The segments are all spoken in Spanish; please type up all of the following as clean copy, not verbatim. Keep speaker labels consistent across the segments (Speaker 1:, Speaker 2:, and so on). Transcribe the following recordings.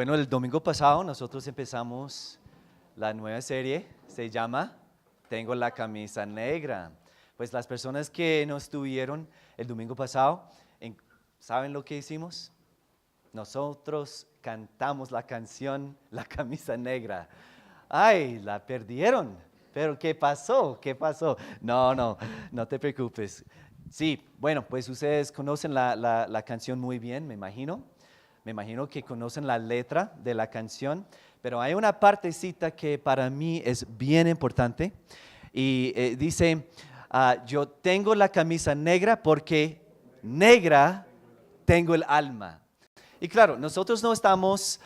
Speaker 1: Bueno, el domingo pasado nosotros empezamos la nueva serie, se llama Tengo la camisa negra. Pues las personas que no estuvieron el domingo pasado, ¿saben lo que hicimos? Nosotros cantamos la canción La camisa negra. ¡Ay, la perdieron! ¿Pero qué pasó? ¿Qué pasó? No te preocupes. Sí, bueno, pues ustedes conocen la canción muy bien, me imagino. Me imagino que conocen la letra de la canción, pero hay una partecita que para mí es bien importante y dice, yo tengo la camisa negra porque negra tengo el alma. Y claro, nosotros no estamos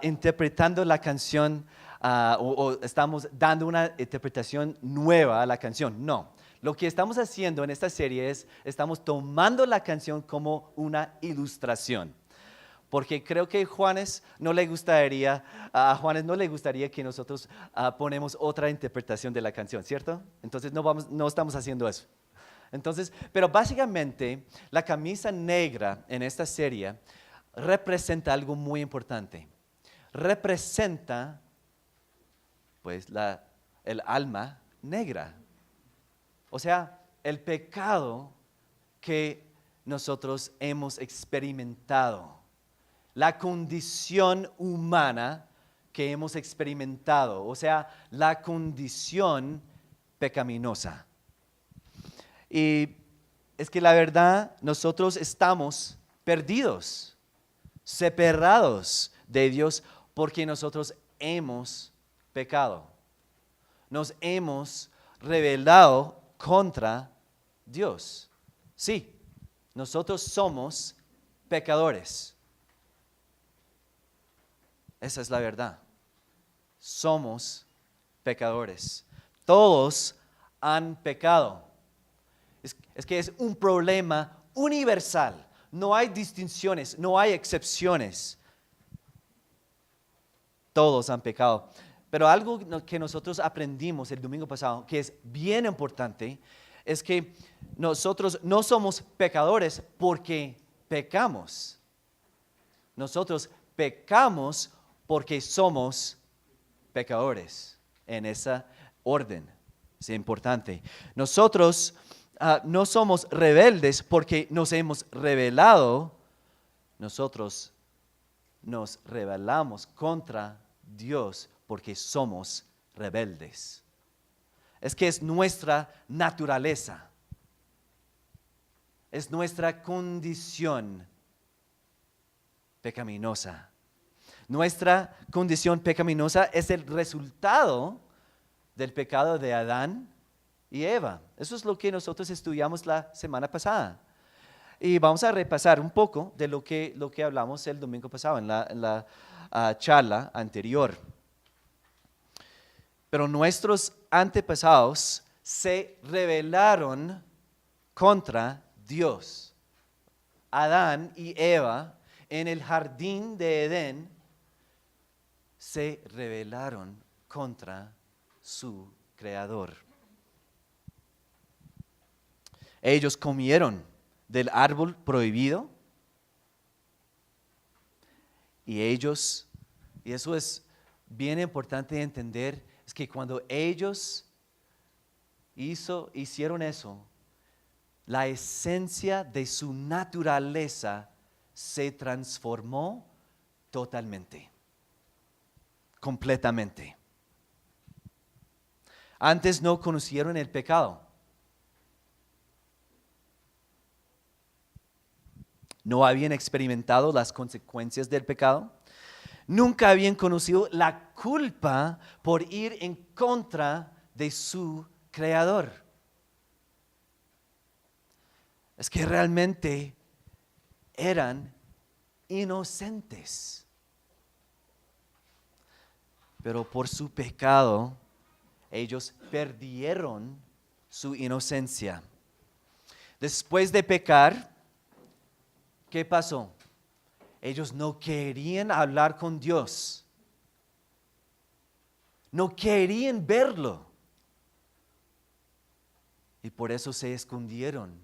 Speaker 1: interpretando la canción o estamos dando una interpretación nueva a la canción, no. Lo que estamos haciendo en esta serie es, estamos tomando la canción como una ilustración. Porque creo que a Juanes no le gustaría que nosotros ponemos otra interpretación de la canción, ¿cierto? Entonces no estamos haciendo eso. Entonces, pero básicamente la camisa negra en esta serie representa algo muy importante. Representa, pues, el alma negra. O sea, el pecado que nosotros hemos experimentado. La condición humana que hemos experimentado, o sea, la condición pecaminosa. Y es que la verdad, nosotros estamos perdidos, separados de Dios porque nosotros hemos pecado. Nos hemos rebelado contra Dios. Sí, nosotros somos pecadores. Esa es la verdad. Somos pecadores. Todos han pecado. Es que es un problema universal. No hay distinciones, no hay excepciones. Todos han pecado. Pero algo que nosotros aprendimos el domingo pasado, que es bien importante, es que nosotros no somos pecadores porque pecamos. Nosotros pecamos porque somos pecadores, en esa orden. Es importante. Nosotros no somos rebeldes porque nos hemos rebelado. Nosotros nos rebelamos contra Dios porque somos rebeldes. Es que es nuestra naturaleza. Es nuestra condición pecaminosa. Nuestra condición pecaminosa es el resultado del pecado de Adán y Eva. Eso es lo que nosotros estudiamos la semana pasada. Y vamos a repasar un poco de lo que hablamos el domingo pasado en la charla anterior. Pero nuestros antepasados se rebelaron contra Dios. Adán y Eva en el jardín de Edén se rebelaron contra su creador. Ellos comieron del árbol prohibido y eso es bien importante entender, es que cuando ellos hicieron eso, la esencia de su naturaleza se transformó totalmente. Completamente. Antes no conocieron el pecado. No habían experimentado las consecuencias del pecado. Nunca habían conocido la culpa por ir en contra de su creador. Es que realmente eran inocentes. Pero por su pecado, ellos perdieron su inocencia. Después de pecar, ¿qué pasó? Ellos no querían hablar con Dios. No querían verlo. Y por eso se escondieron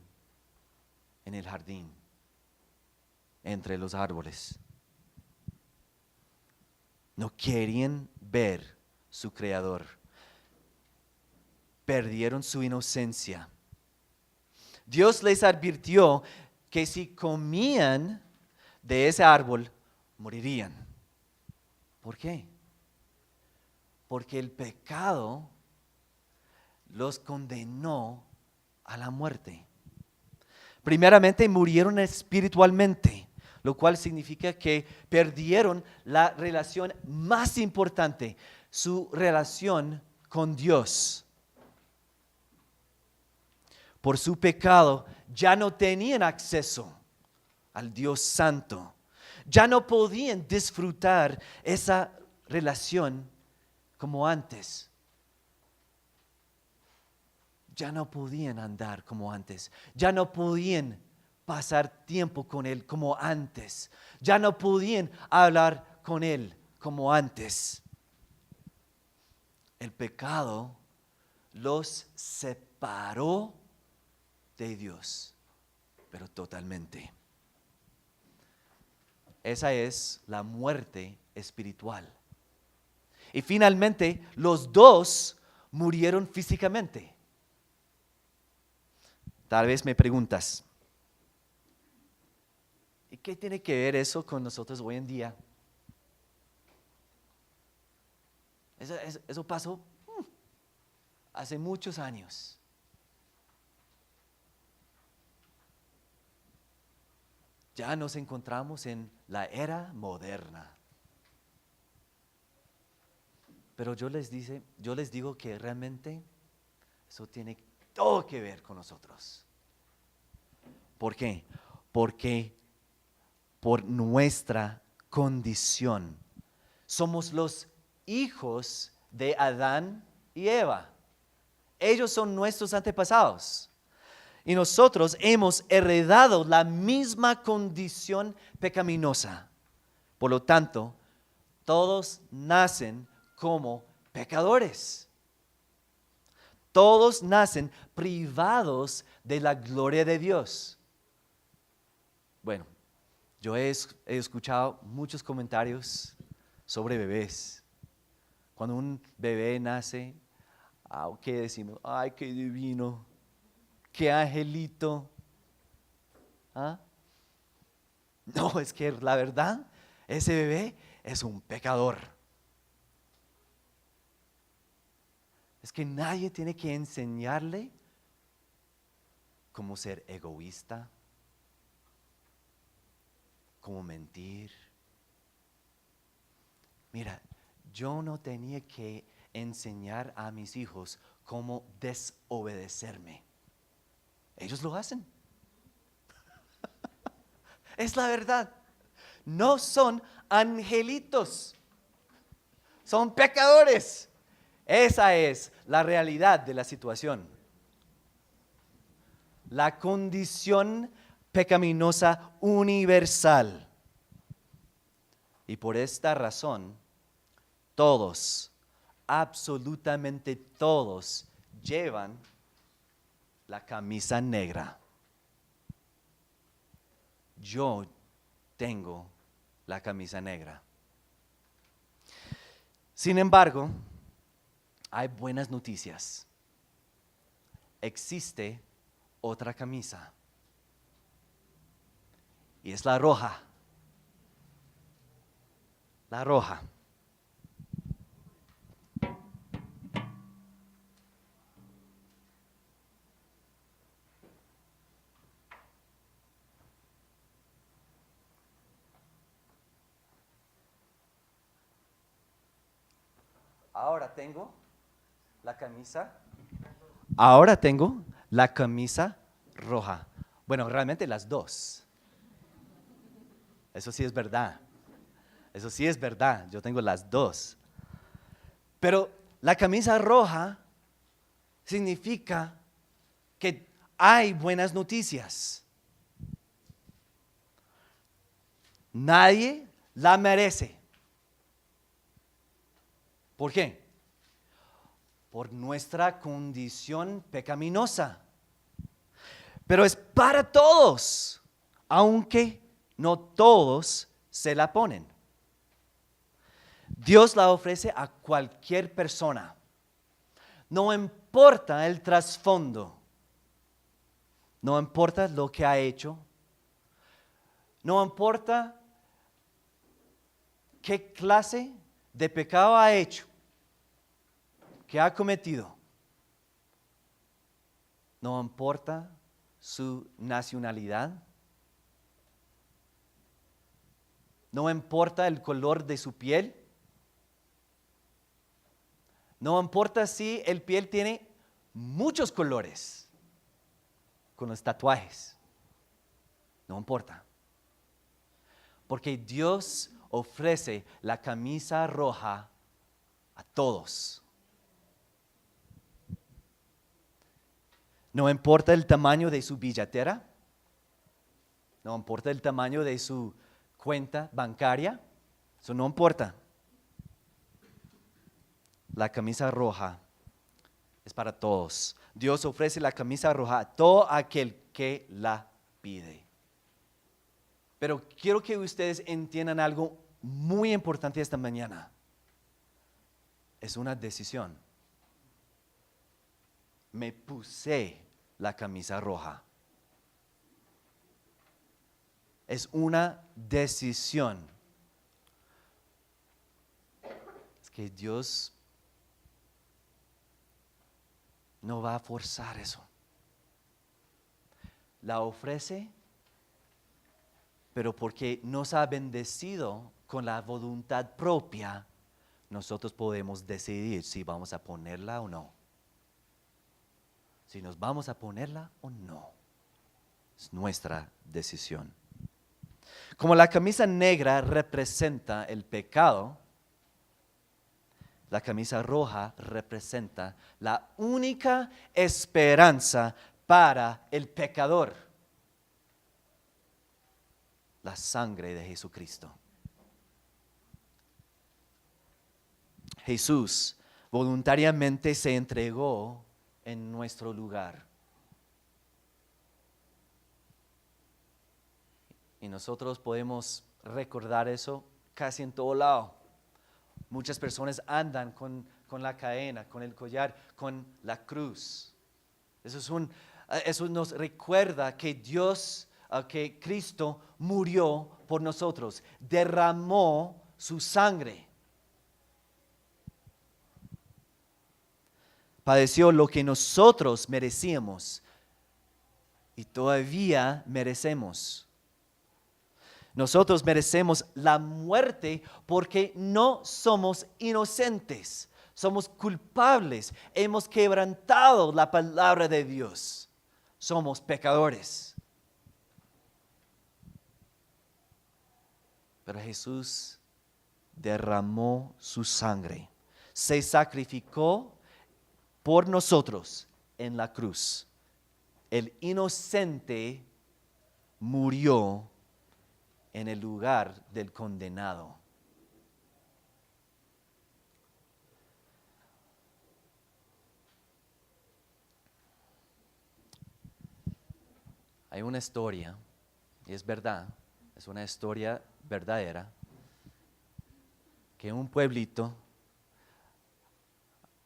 Speaker 1: en el jardín, entre los árboles. No querían ver su Creador. Perdieron su inocencia. Dios les advirtió que si comían de ese árbol, morirían. ¿Por qué? Porque el pecado los condenó a la muerte. Primeramente murieron espiritualmente, lo cual significa que perdieron la relación más importante, su relación con Dios. Por su pecado ya no tenían acceso al Dios Santo. Ya no podían disfrutar esa relación como antes. Ya no podían andar como antes. Ya no podían pasar tiempo con Él como antes. Ya no podían hablar con Él como antes. El pecado los separó de Dios, pero totalmente. Esa es la muerte espiritual. Y finalmente, los dos murieron físicamente. Tal vez me preguntas, ¿y qué tiene que ver eso con nosotros hoy en día? Eso pasó hace muchos años. Ya nos encontramos en la era moderna. Pero yo les digo que realmente eso tiene todo que ver con nosotros. ¿Por qué? Porque por nuestra condición somos los hijos de Adán y Eva. Ellos son nuestros antepasados. Y nosotros hemos heredado la misma condición pecaminosa. Por lo tanto, todos nacen como pecadores. Todos nacen privados de la gloria de Dios. Bueno, yo he escuchado muchos comentarios sobre bebés. Cuando un bebé nace, ¿qué decimos? ¡Ay, qué divino! ¡Qué angelito! ¿Ah? No, es que la verdad, ese bebé es un pecador. Es que nadie tiene que enseñarle cómo ser egoísta, cómo mentir. Mira, yo no tenía que enseñar a mis hijos cómo desobedecerme. Ellos lo hacen. Es la verdad. No son angelitos. Son pecadores. Esa es la realidad de la situación. La condición pecaminosa universal. Y por esta razón, todos, absolutamente todos, llevan la camisa negra. Yo tengo la camisa negra. Sin embargo, hay buenas noticias. Existe otra camisa. Y es la roja. La roja. Ahora tengo la camisa. Ahora tengo la camisa roja. Bueno, realmente las dos. Eso sí es verdad. Eso sí es verdad. Yo tengo las dos. Pero la camisa roja significa que hay buenas noticias. Nadie la merece. ¿Por qué? Por nuestra condición pecaminosa. Pero es para todos, aunque no todos se la ponen. Dios la ofrece a cualquier persona. No importa el trasfondo. No importa lo que ha hecho. No importa qué clase de pecado ha hecho, que ha cometido. No importa su nacionalidad. No importa el color de su piel. No importa si el piel tiene muchos colores con los tatuajes. No importa. Porque Dios ofrece la camisa roja a todos. No importa el tamaño de su billetera. No importa el tamaño de su cuenta bancaria. Eso no importa. La camisa roja es para todos. Dios ofrece la camisa roja a todo aquel que la pide. Pero quiero que ustedes entiendan algo muy importante esta mañana. Es una decisión. Me puse la camisa roja. Es una decisión. Es que Dios no va a forzar eso. La ofrece, pero porque nos ha bendecido con la voluntad propia, nosotros podemos decidir si vamos a ponerla o no. Si nos vamos a ponerla o no. Es nuestra decisión. Como la camisa negra representa el pecado, la camisa roja representa la única esperanza para el pecador. La sangre de Jesucristo. Jesús voluntariamente se entregó en nuestro lugar. Y nosotros podemos recordar eso casi en todo lado. Muchas personas andan con la cadena, con el collar, con la cruz. Eso nos recuerda que que Cristo murió por nosotros, derramó su sangre. Padeció lo que nosotros merecíamos y todavía merecemos. Nosotros merecemos la muerte porque no somos inocentes, somos culpables, hemos quebrantado la palabra de Dios, somos pecadores. Pero Jesús derramó su sangre, se sacrificó por nosotros en la cruz. El inocente murió en el lugar del condenado. Hay una historia, y es verdad, es una historia verdadera, que en un pueblito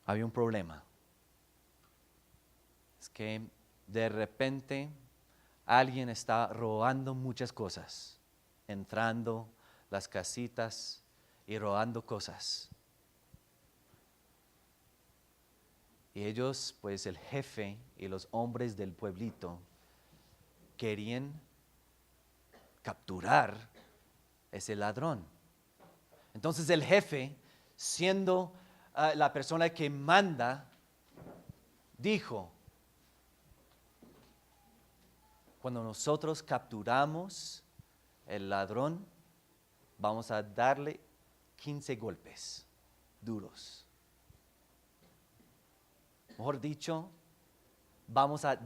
Speaker 1: había un problema. Es que de repente alguien está robando muchas cosas, entrando las casitas y robando cosas. Y ellos, pues el jefe y los hombres del pueblito querían capturar ese ladrón. Entonces el jefe, siendo la persona que manda, dijo: cuando nosotros capturamos el ladrón, vamos a darle 15 golpes duros. Mejor dicho, vamos a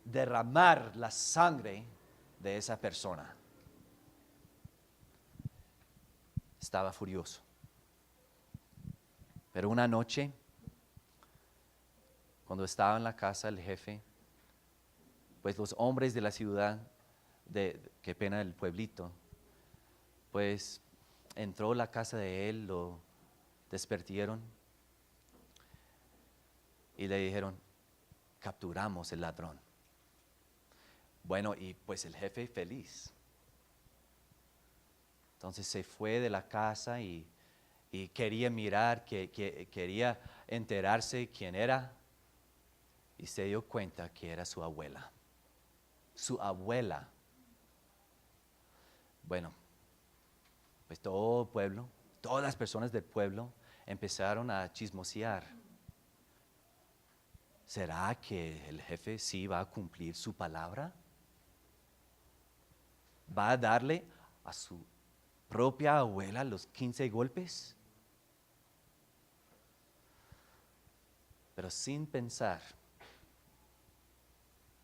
Speaker 1: derramar la sangre de esa persona. Estaba furioso. Pero una noche, cuando estaba en la casa el jefe, pues los hombres de la ciudad, qué pena del pueblito, pues entró a la casa de él, lo despertieron y le dijeron, capturamos el ladrón. Bueno, y pues el jefe feliz. Entonces se fue de la casa y quería mirar, quería enterarse quién era, y se dio cuenta que era su abuela. Su abuela. Bueno, pues todo el pueblo, todas las personas del pueblo empezaron a chismosear. ¿Será que el jefe sí va a cumplir su palabra? ¿Va a darle a su propia abuela los 15 golpes? Pero sin pensar,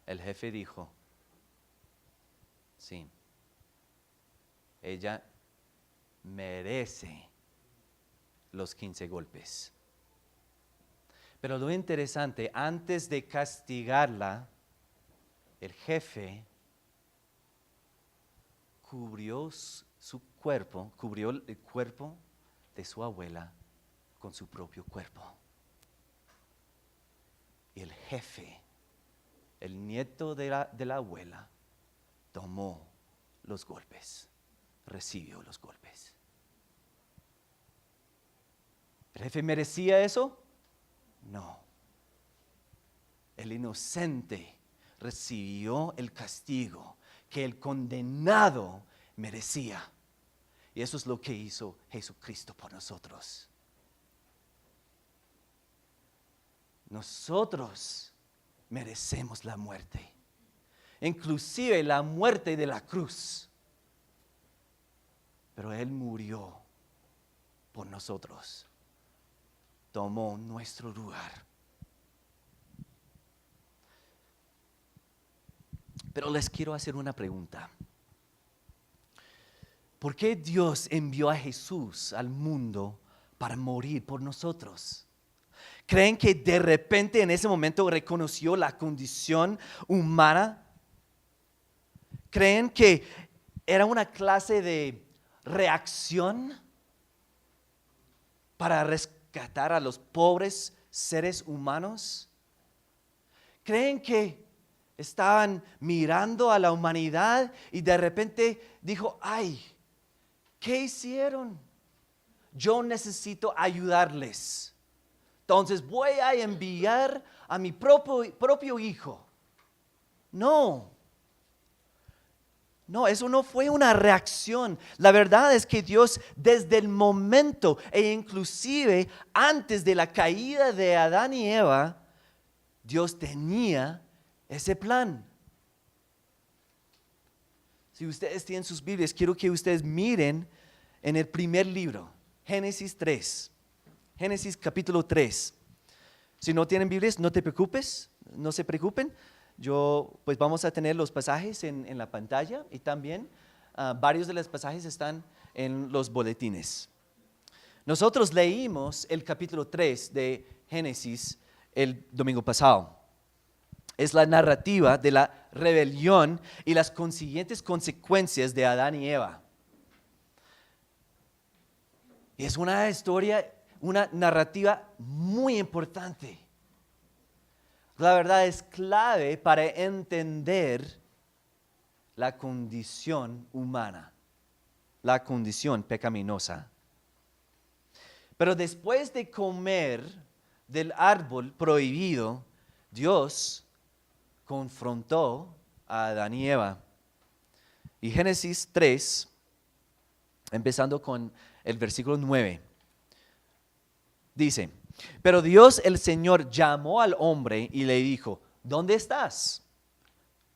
Speaker 1: el jefe dijo, sí, ella merece los 15 golpes. Pero lo interesante, antes de castigarla, el jefe cubrió el cuerpo de su abuela con su propio cuerpo. Y el jefe, el nieto de la abuela, tomó los golpes, recibió los golpes. ¿El jefe merecía eso? No. El inocente recibió el castigo que el condenado merecía. Y eso es lo que hizo Jesucristo por nosotros. Nosotros merecemos la muerte, inclusive la muerte de la cruz. Pero Él murió por nosotros, tomó nuestro lugar. Pero les quiero hacer una pregunta. ¿Por qué Dios envió a Jesús al mundo para morir por nosotros? ¿Creen que de repente en ese momento reconoció la condición humana? ¿Creen que era una clase de reacción para rescatar a los pobres seres humanos? ¿Creen que estaban mirando a la humanidad y de repente dijo, ay, ¿qué hicieron? Yo necesito ayudarles. Entonces voy a enviar a mi propio hijo. No, eso no fue una reacción. La verdad es que Dios desde el momento e inclusive antes de la caída de Adán y Eva, Dios tenía ese plan. Si ustedes tienen sus Biblias, quiero que ustedes miren en el primer libro, Génesis 3. Génesis capítulo 3. Si no tienen Biblias, no te preocupes, no se preocupen. Pues vamos a tener los pasajes en la pantalla y también varios de los pasajes están en los boletines. Nosotros leímos el capítulo 3 de Génesis el domingo pasado. Es la narrativa de la rebelión y las consiguientes consecuencias de Adán y Eva. Y es una historia, una narrativa muy importante. La verdad es clave para entender la condición humana, la condición pecaminosa. Pero después de comer del árbol prohibido, Dios confrontó a Adán y Eva. Y Génesis 3, empezando con el versículo 9. Dice, pero Dios el Señor llamó al hombre y le dijo, ¿dónde estás?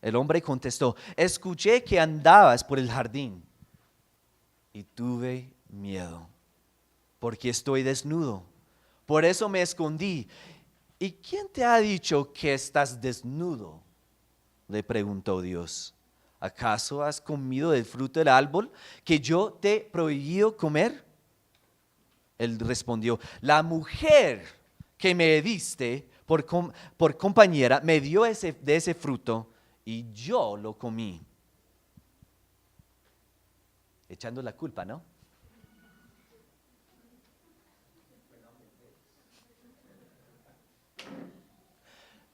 Speaker 1: El hombre contestó, escuché que andabas por el jardín y tuve miedo, porque estoy desnudo. Por eso me escondí. ¿Y quién te ha dicho que estás desnudo? Le preguntó Dios. ¿Acaso has comido del fruto del árbol que yo te he prohibido comer? Él respondió, la mujer que me diste por compañera me dio de ese fruto y yo lo comí. Echando la culpa, ¿no?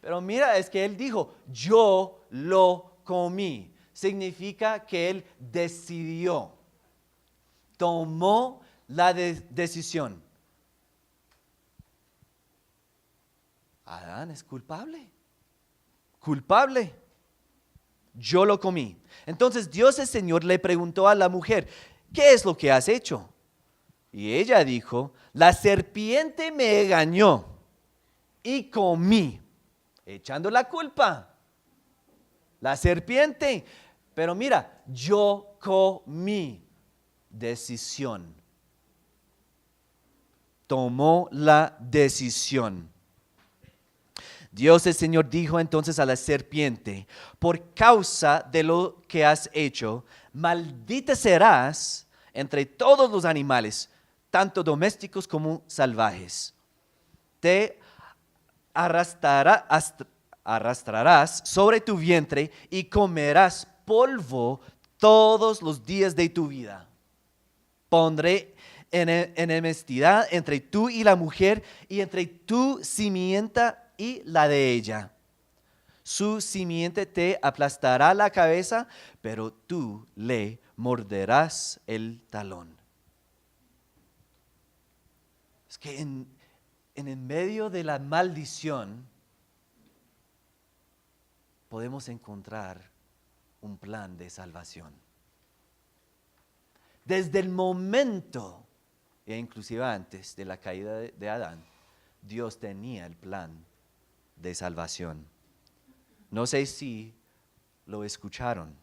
Speaker 1: Pero mira, es que él dijo, yo lo comí. Significa que él decidió, tomó la decisión. Adán es culpable. Culpable. Yo lo comí. Entonces Dios el Señor le preguntó a la mujer, ¿qué es lo que has hecho? Y ella dijo, la serpiente me engañó y comí, echando la culpa. La serpiente. Pero mira, yo comí. Decisión. Tomó la decisión. Dios el Señor dijo entonces a la serpiente, por causa de lo que has hecho, maldita serás entre todos los animales, tanto domésticos como salvajes. Te arrastrarás sobre tu vientre y comerás polvo todos los días de tu vida. Pondré enemistad entre tú y la mujer y entre tu simiente y la de ella. Su simiente te aplastará la cabeza, pero tú le morderás el talón. Es que en el medio de la maldición podemos encontrar un plan de salvación. Desde el momento, e inclusive antes de la caída de Adán, Dios tenía el plan de salvación. No sé si lo escucharon.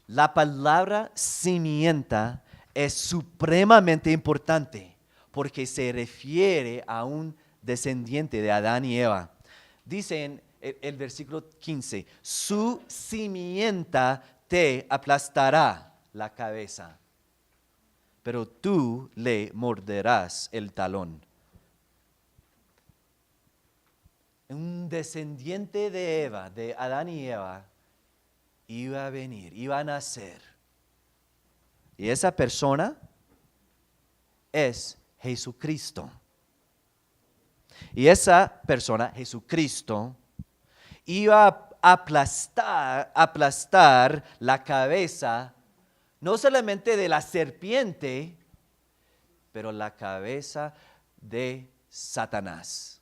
Speaker 1: La palabra simiente es supremamente importante porque se refiere a un descendiente de Adán y Eva. Dice en el versículo 15, su simiente te aplastará la cabeza, pero tú le morderás el talón. Un descendiente de Eva, de Adán y Eva, iba a venir, iba a nacer. Y esa persona es Jesucristo. Y esa persona, Jesucristo, iba a aplastar la cabeza, no solamente de la serpiente, pero la cabeza de Satanás.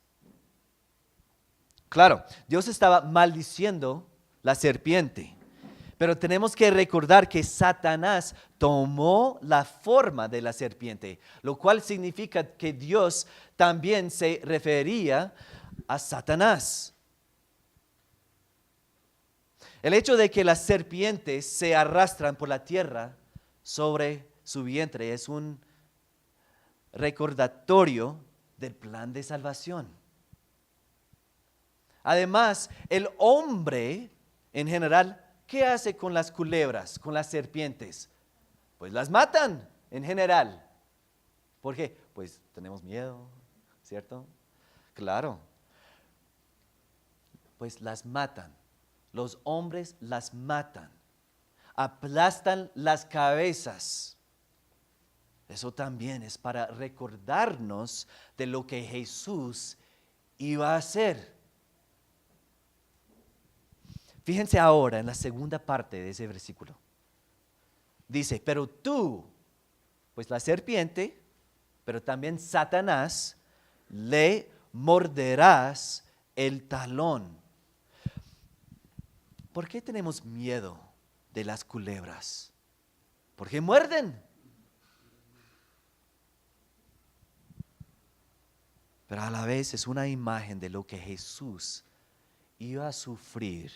Speaker 1: Claro, Dios estaba maldiciendo la serpiente, pero tenemos que recordar que Satanás tomó la forma de la serpiente, lo cual significa que Dios también se refería a Satanás. El hecho de que las serpientes se arrastran por la tierra sobre su vientre es un recordatorio del plan de salvación. Además, el hombre en general, ¿qué hace con las culebras, con las serpientes? Pues las matan en general. ¿Por qué? Pues tenemos miedo, ¿cierto? Claro. Pues las matan. Los hombres las matan. Aplastan las cabezas. Eso también es para recordarnos de lo que Jesús iba a hacer. Fíjense ahora en la segunda parte de ese versículo. Dice, pero tú, pues la serpiente, pero también Satanás, le morderás el talón. ¿Por qué tenemos miedo de las culebras? Porque muerden. Pero a la vez es una imagen de lo que Jesús iba a sufrir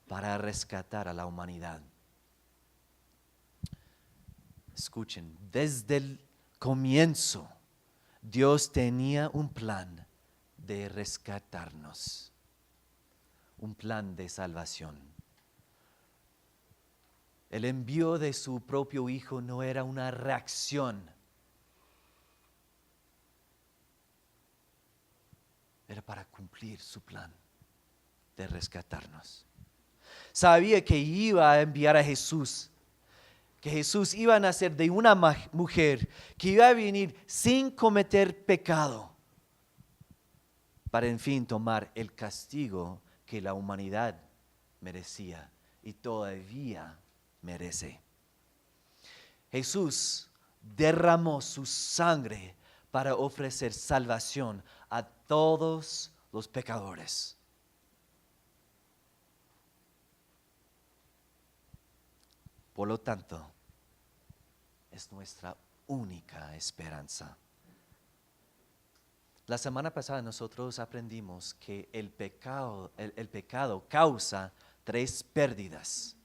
Speaker 1: para rescatar a la humanidad. Escuchen, desde el comienzo, Dios tenía un plan de rescatarnos, un plan de salvación. El envío de su propio Hijo no era una reacción, era para cumplir su plan de rescatarnos. Sabía que iba a enviar a Jesús, que Jesús iba a nacer de una mujer, que iba a venir sin cometer pecado, para en fin tomar el castigo que la humanidad merecía y todavía merece. Jesús derramó su sangre para ofrecer salvación a todos los pecadores. Por lo tanto, es nuestra única esperanza. La semana pasada nosotros aprendimos que el pecado causa 3 pérdidas.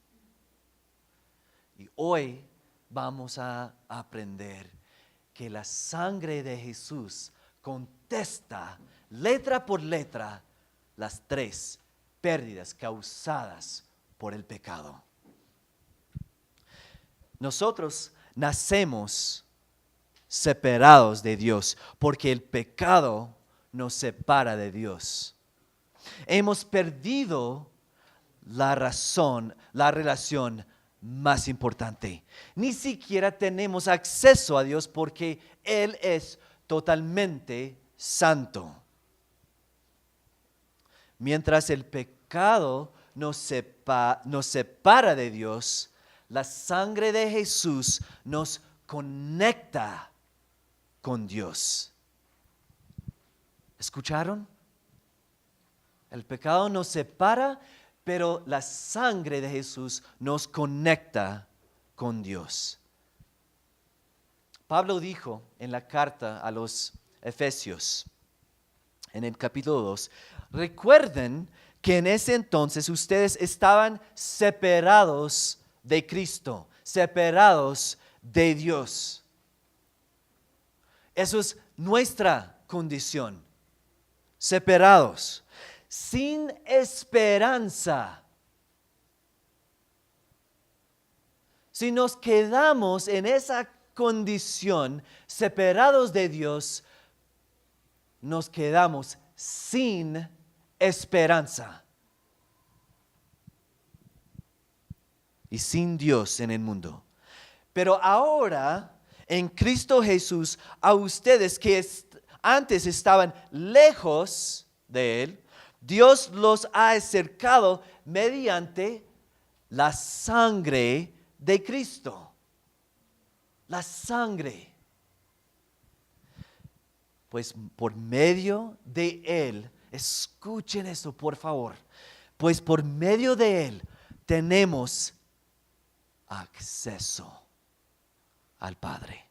Speaker 1: Y hoy vamos a aprender que la sangre de Jesús contesta letra por letra las 3 pérdidas causadas por el pecado. Nosotros nacemos separados de Dios porque el pecado nos separa de Dios. Hemos perdido la relación más importante. Ni siquiera tenemos acceso a Dios porque Él es totalmente santo. Mientras el pecado nos separa de Dios, la sangre de Jesús nos conecta con Dios. ¿Escucharon? El pecado nos separa, pero la sangre de Jesús nos conecta con Dios. Pablo dijo en la carta a los Efesios, en el capítulo 2, recuerden que en ese entonces ustedes estaban separados de Cristo, separados de Dios. Eso es nuestra condición, separados, sin esperanza. Si nos quedamos en esa condición, separados de Dios, nos quedamos sin esperanza y sin Dios en el mundo. Pero ahora, en Cristo Jesús, a ustedes que antes estaban lejos de Él, Dios los ha acercado mediante la sangre de Cristo. La sangre. Pues por medio de Él, escuchen esto por favor, pues por medio de Él tenemos acceso al Padre.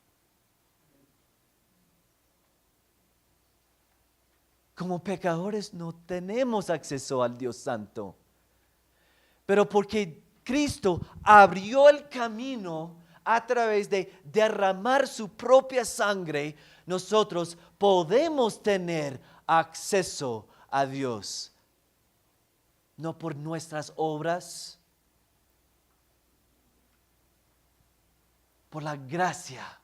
Speaker 1: Como pecadores no tenemos acceso al Dios Santo, pero porque Cristo abrió el camino a través de derramar su propia sangre, nosotros podemos tener acceso a Dios. No por nuestras obras, por la gracia,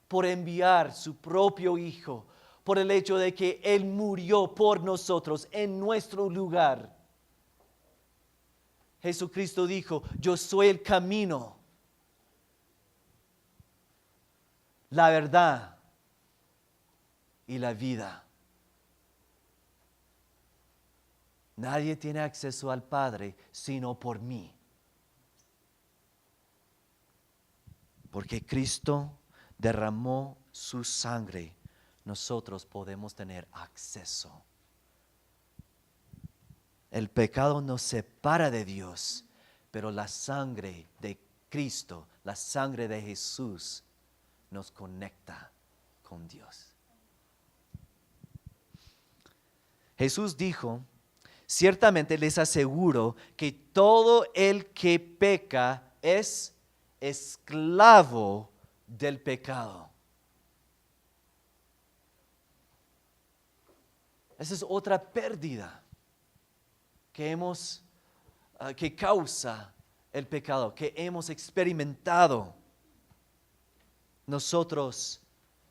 Speaker 1: por enviar su propio Hijo, por el hecho de que Él murió por nosotros en nuestro lugar. Jesucristo dijo, yo soy el camino, la verdad y la vida. Nadie tiene acceso al Padre sino por mí. Porque Cristo derramó su sangre, nosotros podemos tener acceso. El pecado nos separa de Dios, pero la sangre de Cristo, la sangre de Jesús, nos conecta con Dios. Jesús dijo, ciertamente les aseguro que todo el que peca es esclavo del pecado. Esa es otra pérdida que causa el pecado, que hemos experimentado. Nosotros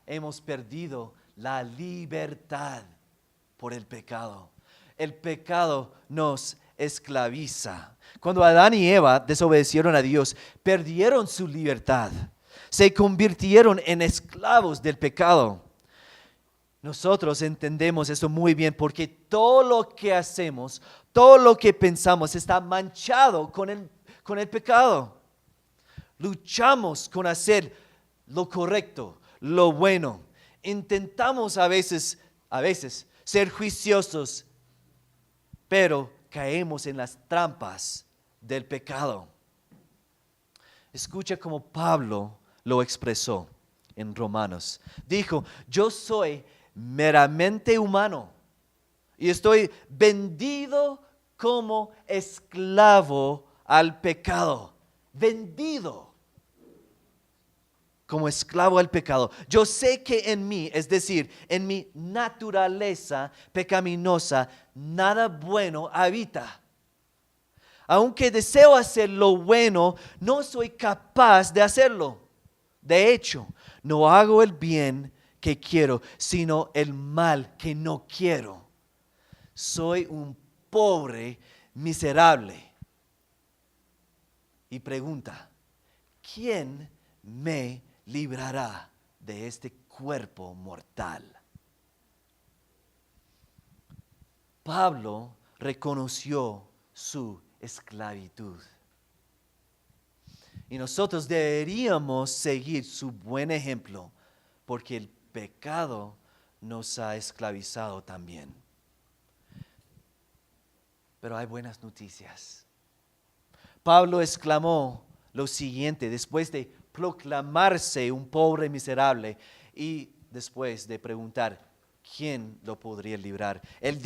Speaker 1: hemos perdido la libertad por el pecado. El pecado nos esclaviza. Cuando Adán y Eva desobedecieron a Dios, perdieron su libertad. Se convirtieron en esclavos del pecado. Nosotros entendemos eso muy bien porque todo lo que hacemos, todo lo que pensamos está manchado con el pecado. Luchamos con hacer lo correcto, lo bueno. Intentamos a veces ser juiciosos, pero caemos en las trampas del pecado. Escucha cómo Pablo lo expresó en Romanos. Dijo, yo soy meramente humano y estoy vendido como esclavo al pecado. Vendido como esclavo al pecado. Yo sé que en mí, es decir, en mi naturaleza pecaminosa, nada bueno habita. Aunque deseo hacer lo bueno, no soy capaz de hacerlo. De hecho, no hago el bien que quiero, sino el mal que no quiero. Soy un pobre miserable. Y pregunta, ¿quién me librará de este cuerpo mortal? Pablo reconoció su esclavitud. Y nosotros deberíamos seguir su buen ejemplo, porque el pecado nos ha esclavizado también. Pero hay buenas noticias. Pablo exclamó lo siguiente después de proclamarse un pobre miserable y después de preguntar quién lo podría librar. Él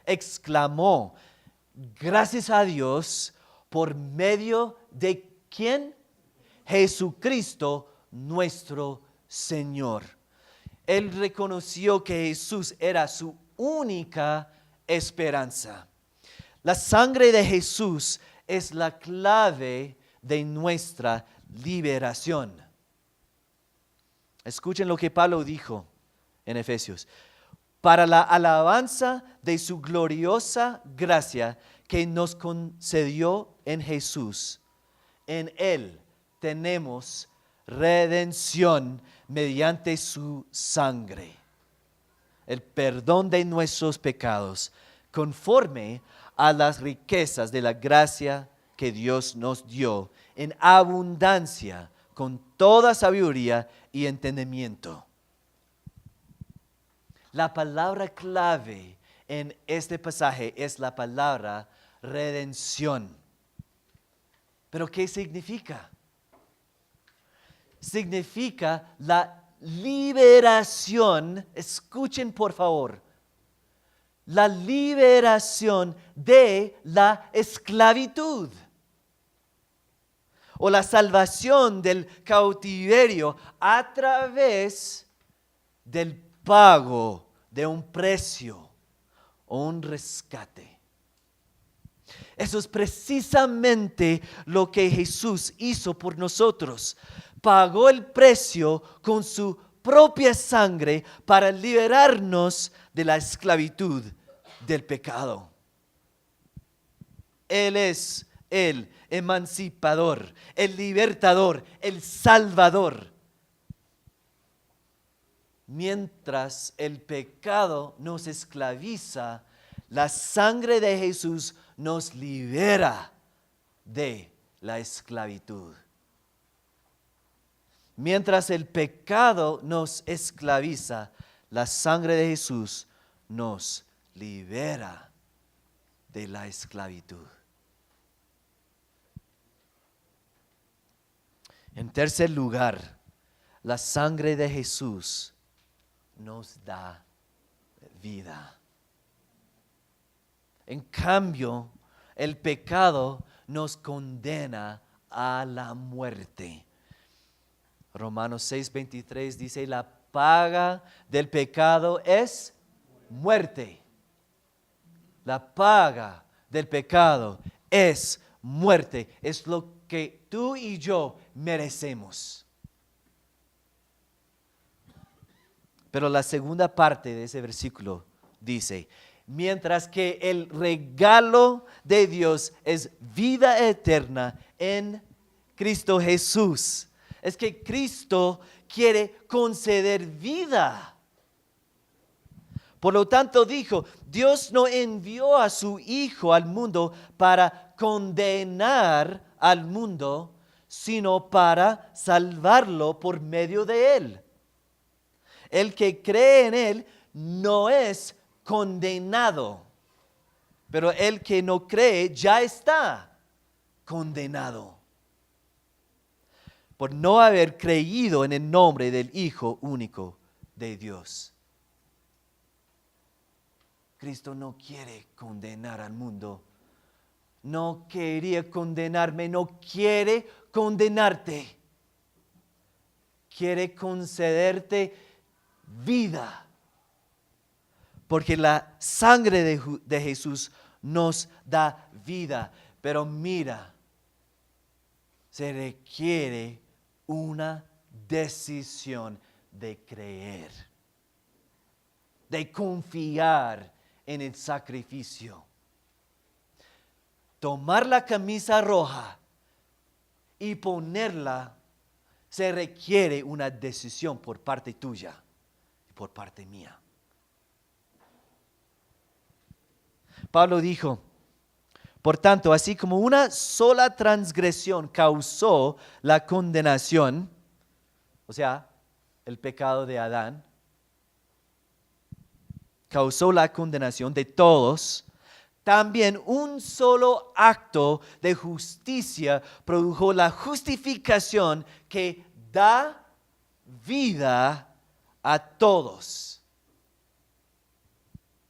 Speaker 1: exclamó, gracias a Dios por medio de ¿quién? Jesucristo nuestro Señor. Él reconoció que Jesús era su única esperanza. La sangre de Jesús es la clave de nuestra liberación. Escuchen lo que Pablo dijo en Efesios. Para la alabanza de su gloriosa gracia que nos concedió en Jesús. En Él tenemos redención mediante su sangre, el perdón de nuestros pecados, conforme a las riquezas de la gracia que Dios nos dio en abundancia con toda sabiduría y entendimiento. La palabra clave en este pasaje es la palabra redención. ¿Pero qué significa? Significa la liberación, escuchen por favor, la liberación de la esclavitud o la salvación del cautiverio a través del pago de un precio o un rescate. Eso es precisamente lo que Jesús hizo por nosotros. Pagó el precio con su propia sangre para liberarnos de la esclavitud del pecado. Él es el emancipador, el libertador, el salvador. Mientras el pecado nos esclaviza, la sangre de Jesús nos libera de la esclavitud. Mientras el pecado nos esclaviza, la sangre de Jesús nos libera de la esclavitud. En tercer lugar, la sangre de Jesús nos da vida. En cambio, el pecado nos condena a la muerte. Romanos 6:23 dice, la paga del pecado es muerte. La paga del pecado es muerte. Es lo que tú y yo merecemos. Pero la segunda parte de ese versículo dice, mientras que el regalo de Dios es vida eterna en Cristo Jesús. Es que Cristo quiere conceder vida. Por lo tanto dijo, Dios no envió a su Hijo al mundo para condenar al mundo, sino para salvarlo por medio de él. El que cree en él no es condenado, pero el que no cree ya está condenado por no haber creído en el nombre del Hijo único de Dios. Cristo no quiere condenar al mundo. No quería condenarme, no quiere condenarte. Quiere concederte vida. Porque la sangre de Jesús nos da vida. Pero mira, se requiere una decisión de creer, de confiar en el sacrificio. Tomar la camisa roja y ponerla se requiere una decisión por parte tuya y por parte mía. Pablo dijo, por tanto, así como una sola transgresión causó la condenación, o sea, el pecado de Adán, causó la condenación de todos, también un solo acto de justicia produjo la justificación que da vida a todos.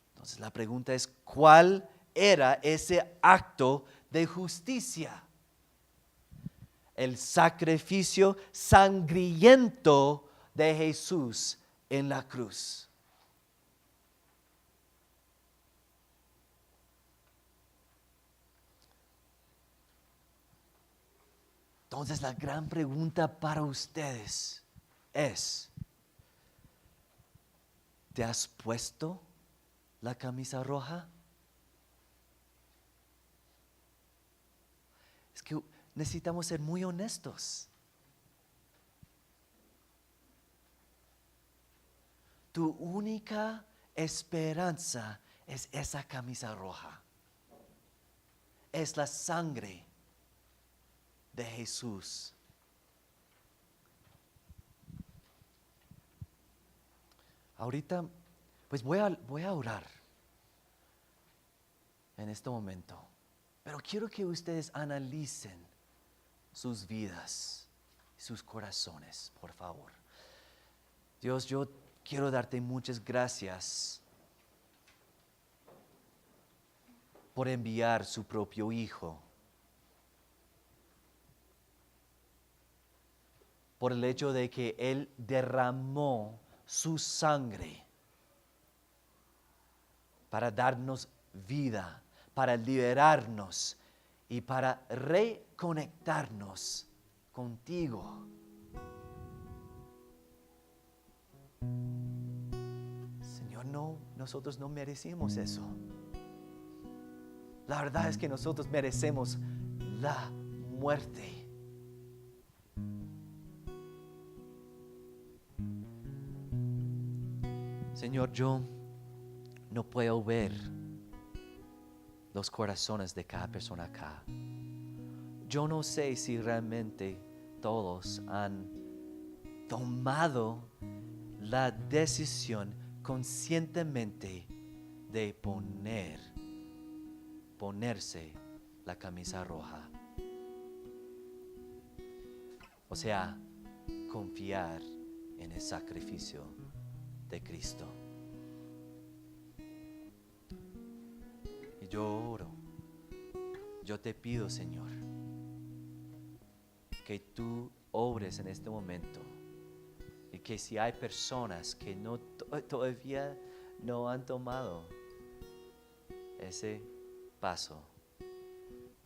Speaker 1: Entonces la pregunta es, ¿cuál era ese acto de justicia? El sacrificio sangriento de Jesús en la cruz. Entonces la gran pregunta para ustedes es, ¿te has puesto la camisa roja? Es que necesitamos ser muy honestos. Tu única esperanza es esa camisa roja. Es la sangre de Jesús. Ahorita, pues voy a orar en este momento. Pero quiero que ustedes analicen sus vidas, sus corazones, por favor. Dios, yo quiero darte muchas gracias por enviar su propio Hijo. Por el hecho de que Él derramó su sangre para darnos vida, para liberarnos y para reconectarnos contigo. Señor, nosotros no merecemos eso. La verdad es que nosotros merecemos la muerte. Señor, yo no puedo ver los corazones de cada persona acá. Yo no sé si realmente todos han tomado la decisión conscientemente de ponerse la camisa roja. O sea, confiar en el sacrificio de Cristo. Y yo oro, yo te pido, Señor, que tú obres en este momento y que si hay personas que todavía no han tomado ese paso,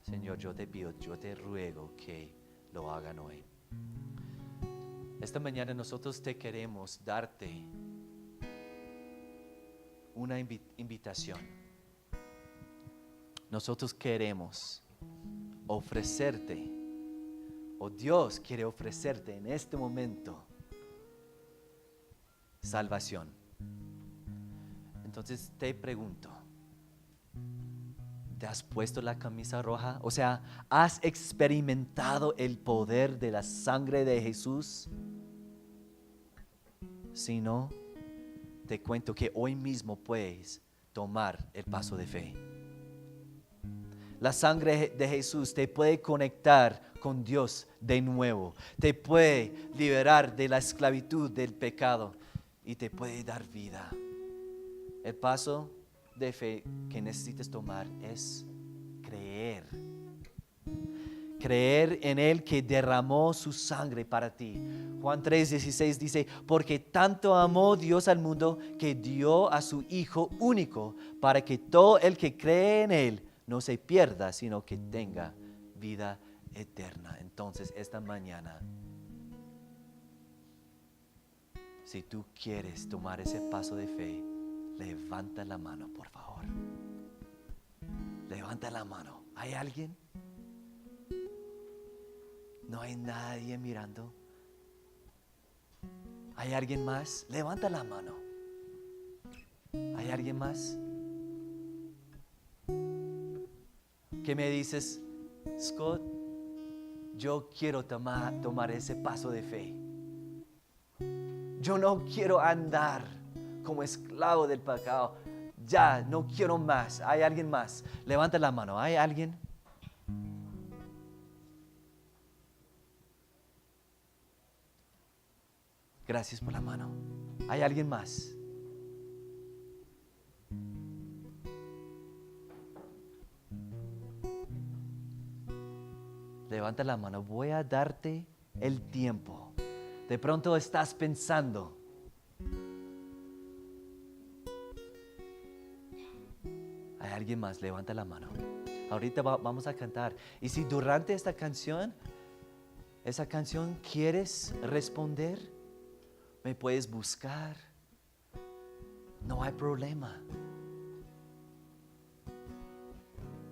Speaker 1: Señor, yo te pido, yo te ruego que lo hagan hoy. Esta mañana nosotros te queremos darte una invitación. Nosotros queremos ofrecerte, o Dios quiere ofrecerte en este momento salvación. Entonces te pregunto, ¿te has puesto la camisa roja? O sea, ¿has experimentado el poder de la sangre de Jesús? Si no, te cuento que hoy mismo puedes tomar el paso de fe. La sangre de Jesús te puede conectar con Dios de nuevo. Te puede liberar de la esclavitud del pecado y te puede dar vida. El paso de fe que necesitas tomar es creer. Creer en Él que derramó su sangre para ti. Juan 3:16 dice, porque tanto amó Dios al mundo que dio a su Hijo único para que todo el que cree en Él no se pierda, sino que tenga vida eterna. Entonces, esta mañana, si tú quieres tomar ese paso de fe, levanta la mano, por favor. Levanta la mano. ¿Hay alguien? No hay nadie mirando. ¿Hay alguien más? Levanta la mano. ¿Hay alguien más? ¿Qué me dices, Scott? Yo quiero tomar ese paso de fe. Yo no quiero andar como esclavo del pecado. Ya, no quiero más. ¿Hay alguien más? Levanta la mano. ¿Hay alguien? Gracias por la mano. ¿Hay alguien más? Levanta la mano. Voy a darte el tiempo. De pronto estás pensando, ¿hay alguien más? Levanta la mano. Ahorita vamos a cantar. Y si durante esa canción quieres responder, me puedes buscar. No hay problema.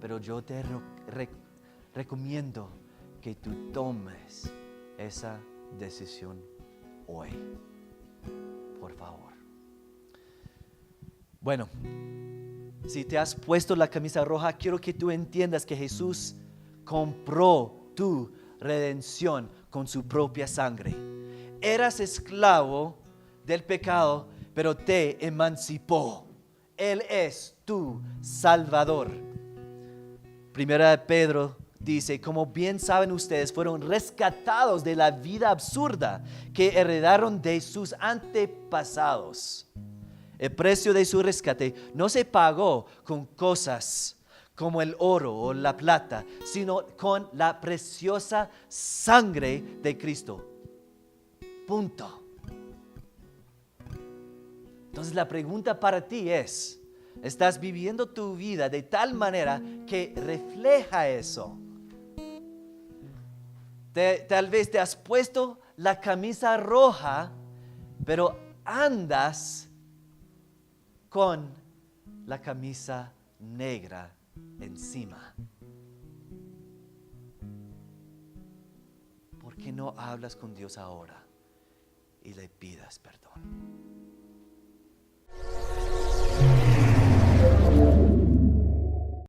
Speaker 1: Pero yo te recomiendo que tú tomes esa decisión hoy. Por favor. Bueno, si te has puesto la camisa roja, quiero que tú entiendas que Jesús compró tu redención con su propia sangre. Eras esclavo del pecado, pero te emancipó. Él es tu Salvador. Primera de Pedro dice, como bien saben ustedes, fueron rescatados de la vida absurda que heredaron de sus antepasados. El precio de su rescate no se pagó con cosas como el oro o la plata, sino con la preciosa sangre de Cristo. Punto. Entonces la pregunta para ti es, ¿estás viviendo tu vida de tal manera que refleja eso? Tal vez te has puesto la camisa roja, pero andas con la camisa negra encima. ¿Por qué no hablas con Dios ahora y le pidas perdón?